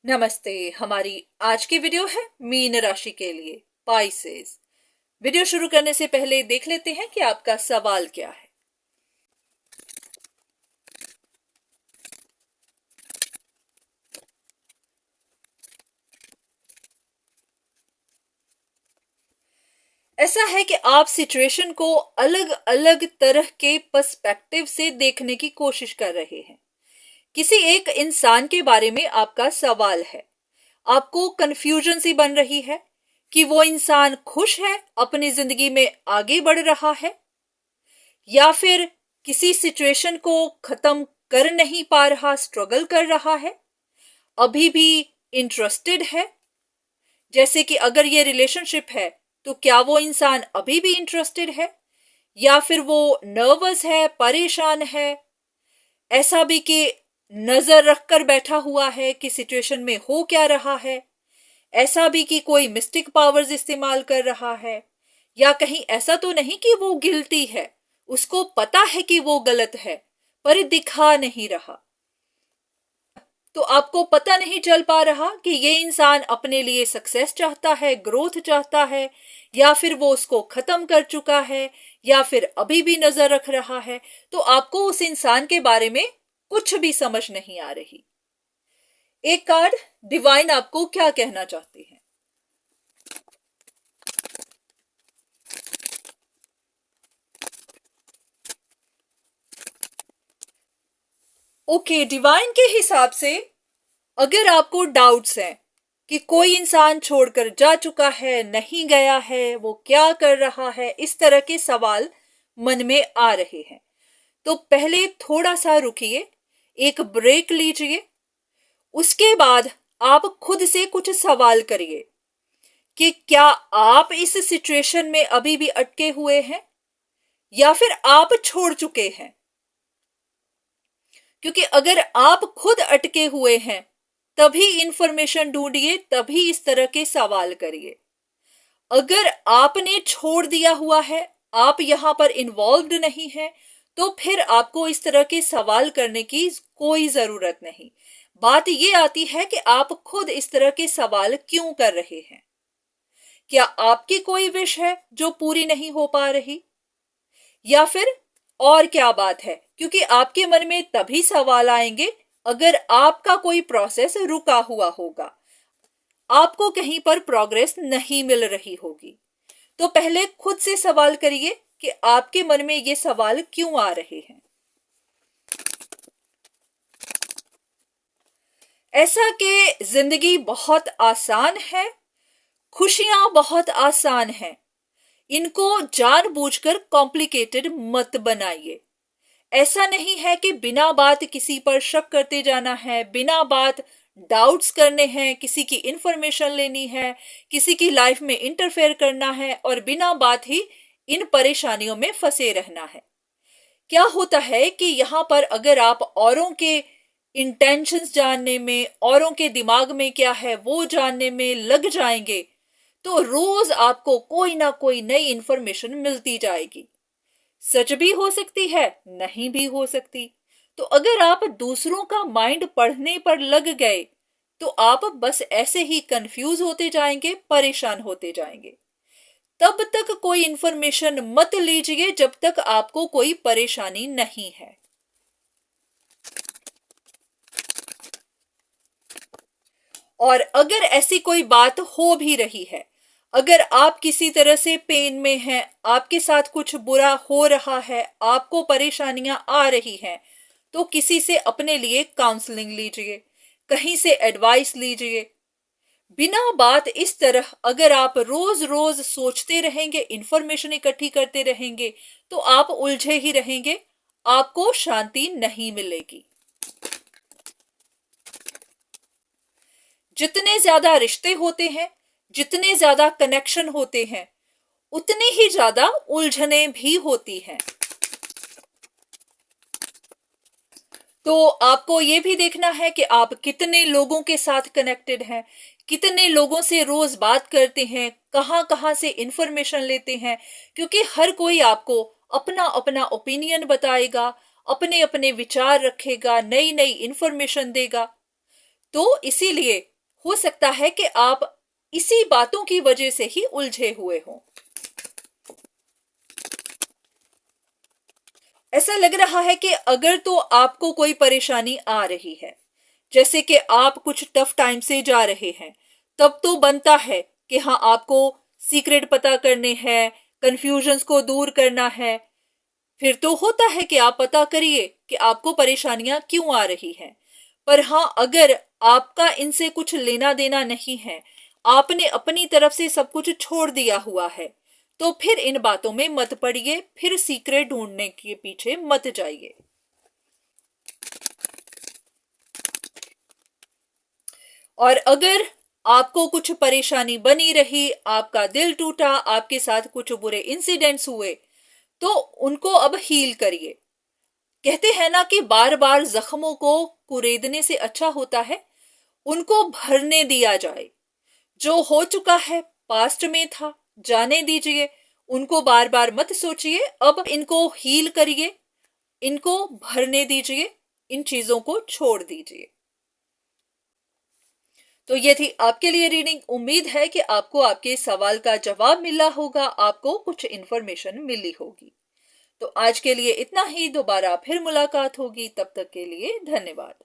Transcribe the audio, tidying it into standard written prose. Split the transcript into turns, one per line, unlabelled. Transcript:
नमस्ते। हमारी आज की वीडियो है मीन राशि के लिए, पाइसेस। वीडियो शुरू करने से पहले देख लेते हैं कि आपका सवाल क्या है। ऐसा है कि आप सिचुएशन को अलग अलग तरह के पर्सपेक्टिव से देखने की कोशिश कर रहे हैं। किसी एक इंसान के बारे में आपका सवाल है। आपको कंफ्यूजन सी बन रही है कि वो इंसान खुश है, अपनी जिंदगी में आगे बढ़ रहा है, या फिर किसी सिचुएशन को खत्म कर नहीं पा रहा, स्ट्रगल कर रहा है, अभी भी इंटरेस्टेड है। जैसे कि अगर ये रिलेशनशिप है तो क्या वो इंसान अभी भी इंटरेस्टेड है, या फिर वो नर्वस है, परेशान है। ऐसा भी कि नजर रखकर बैठा हुआ है कि सिचुएशन में हो क्या रहा है। ऐसा भी कि कोई मिस्टिक पावर्स इस्तेमाल कर रहा है, या कहीं ऐसा तो नहीं कि वो गिल्टी है, उसको पता है कि वो गलत है पर दिखा नहीं रहा। तो आपको पता नहीं चल पा रहा कि ये इंसान अपने लिए सक्सेस चाहता है, ग्रोथ चाहता है, या फिर वो उसको खत्म कर चुका है, या फिर अभी भी नजर रख रहा है। तो आपको उस इंसान के बारे में कुछ भी समझ नहीं आ रही। एक कार्ड डिवाइन आपको क्या कहना चाहती है। ओके, डिवाइन के हिसाब से अगर आपको डाउट्स हैं कि कोई इंसान छोड़कर जा चुका है, नहीं गया है, वो क्या कर रहा है, इस तरह के सवाल मन में आ रहे हैं, तो पहले थोड़ा सा रुकिए, एक ब्रेक लीजिए। उसके बाद आप खुद से कुछ सवाल करिए कि क्या आप इस सिचुएशन में अभी भी अटके हुए हैं, या फिर आप छोड़ चुके हैं। क्योंकि अगर आप खुद अटके हुए हैं तभी इंफॉर्मेशन ढूंढिए, तभी इस तरह के सवाल करिए। अगर आपने छोड़ दिया हुआ है, आप यहां पर इन्वॉल्व्ड नहीं है, तो फिर आपको इस तरह के सवाल करने की कोई जरूरत नहीं। बात यह आती है कि आप खुद इस तरह के सवाल क्यों कर रहे हैं। क्या आपकी कोई विश है जो पूरी नहीं हो पा रही, या फिर और क्या बात है। क्योंकि आपके मन में तभी सवाल आएंगे अगर आपका कोई प्रोसेस रुका हुआ होगा, आपको कहीं पर प्रोग्रेस नहीं मिल रही होगी। तो पहले खुद से सवाल करिए कि आपके मन में ये सवाल क्यों आ रहे हैं। ऐसा कि जिंदगी बहुत आसान है, खुशियां बहुत आसान हैं, इनको जानबूझकर कॉम्प्लिकेटेड मत बनाइए। ऐसा नहीं है कि बिना बात किसी पर शक करते जाना है, बिना बात डाउट्स करने हैं, किसी की इंफॉर्मेशन लेनी है, किसी की लाइफ में इंटरफेयर करना है, और बिना बात ही इन परेशानियों में फंसे रहना है। क्या होता है कि यहाँ पर अगर आप औरों के इंटेंशंस जानने में, औरों के दिमाग में क्या है वो जानने में लग जाएंगे, तो रोज आपको कोई ना कोई नई इंफॉर्मेशन मिलती जाएगी। सच भी हो सकती है, नहीं भी हो सकती। तो अगर आप दूसरों का माइंड पढ़ने पर लग गए तो आप बस ऐसे ही कंफ्यूज होते जाएंगे, परेशान होते जाएंगे। तब तक कोई इंफॉर्मेशन मत लीजिए जब तक आपको कोई परेशानी नहीं है। और अगर ऐसी कोई बात हो भी रही है, अगर आप किसी तरह से पेन में हैं, आपके साथ कुछ बुरा हो रहा है, आपको परेशानियां आ रही हैं, तो किसी से अपने लिए काउंसलिंग लीजिए, कहीं से एडवाइस लीजिए। बिना बात इस तरह अगर आप रोज रोज सोचते रहेंगे, इंफॉर्मेशन इकट्ठी करते रहेंगे, तो आप उलझे ही रहेंगे, आपको शांति नहीं मिलेगी। जितने ज्यादा रिश्ते होते हैं, जितने ज्यादा कनेक्शन होते हैं, उतनी ही ज्यादा उलझने भी होती हैं। तो आपको ये भी देखना है कि आप कितने लोगों के साथ कनेक्टेड हैं, कितने लोगों से रोज बात करते हैं, कहां कहां से इंफॉर्मेशन लेते हैं। क्योंकि हर कोई आपको अपना अपना ओपिनियन बताएगा, अपने अपने विचार रखेगा, नई नई इंफॉर्मेशन देगा। तो इसीलिए हो सकता है कि आप इसी बातों की वजह से ही उलझे हुए हों। ऐसा लग रहा है कि अगर तो आपको कोई परेशानी आ रही है, जैसे कि आप कुछ टफ टाइम से जा रहे हैं, तब तो बनता है कि हाँ, आपको सीक्रेट पता करने हैं, कंफ्यूजन्स को दूर करना है। फिर तो होता है कि आप पता करिए कि आपको परेशानियां क्यों आ रही हैं। पर हाँ, अगर आपका इनसे कुछ लेना देना नहीं है, आपने अपनी तरफ से सब कुछ छोड़ दिया हुआ है, तो फिर इन बातों में मत पड़िए, फिर सीक्रेट ढूंढने के पीछे मत जाइए। और अगर आपको कुछ परेशानी बनी रही, आपका दिल टूटा, आपके साथ कुछ बुरे इंसिडेंट्स हुए, तो उनको अब हील करिए। कहते हैं ना कि बार बार जख्मों को कुरेदने से अच्छा होता है उनको भरने दिया जाए। जो हो चुका है, पास्ट में था, जाने दीजिए, उनको बार बार मत सोचिए, अब इनको हील करिए, इनको भरने दीजिए, इन चीजों को छोड़ दीजिए। तो ये थी आपके लिए रीडिंग। उम्मीद है कि आपको आपके सवाल का जवाब मिला होगा, आपको कुछ इन्फॉर्मेशन मिली होगी। तो आज के लिए इतना ही, दोबारा फिर मुलाकात होगी, तब तक के लिए धन्यवाद।